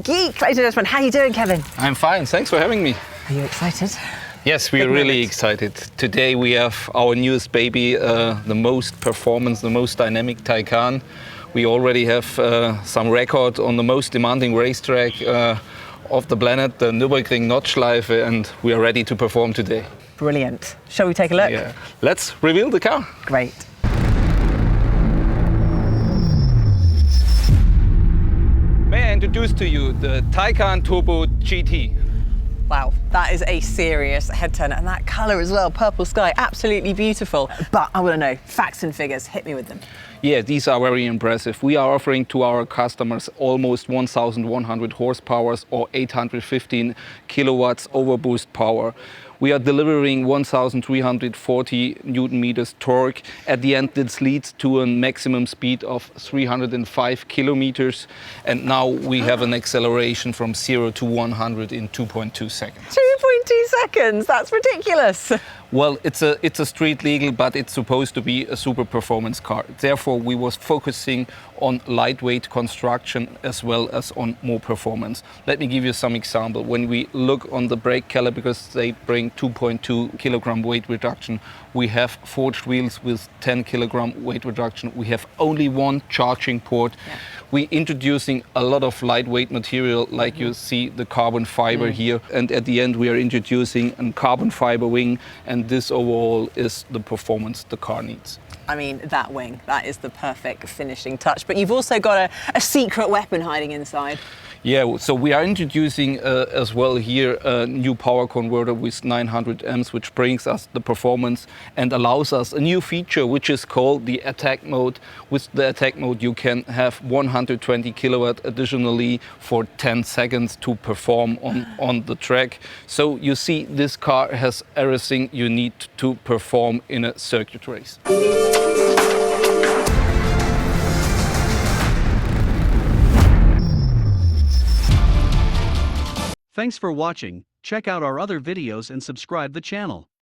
geek. Ladies and gentlemen, how are you doing, Kevin? I'm fine, thanks for having me. Are you excited? Yes, we are really excited. Today we have our newest baby, the most performance, the most dynamic Taycan. We already have some record on the most demanding racetrack of the planet, the Nürburgring Nordschleife, and we are ready to perform today. Brilliant. Shall we take a look? Yeah. Let's reveal the car. Great. May I introduce to you the Taycan Turbo GT. Wow, that is a serious head turner, and that colour as well, purple sky, absolutely beautiful. But I want to know, facts and figures, hit me with them. Yeah, these are very impressive. We are offering to our customers almost 1,100 horsepower or 815 kilowatts overboost power. We are delivering 1,340 Newton meters torque. At the end, this leads to a maximum speed of 305 kilometers. And now we have an acceleration from 0 to 100 in 2.2 seconds. 2.2 seconds, that's ridiculous. Well, it's a street legal, but it's supposed to be a super performance car. Therefore, we was focusing on lightweight construction as well as on more performance. Let me give you some example. When we look on the brake caliper, because they bring 2.2 kilogram weight reduction, we have forged wheels with 10 kilogram weight reduction. We have only one charging port. Yeah. We're introducing a lot of lightweight material, like you see the carbon fiber here. And at the end, we are introducing a carbon fiber wing. And this overall is the performance the car needs. I mean, that wing, that is the perfect finishing touch. But you've also got a secret weapon hiding inside. Yeah, so we are introducing as well here a new power converter with 900 amps, which brings us the performance and allows us a new feature, which is called the attack mode. With the attack mode, you can have 120 kilowatt additionally for 10 seconds to perform on the track. So you see, this car has everything you need to perform in a circuit race. Thanks for watching. Check out our other videos and subscribe the channel.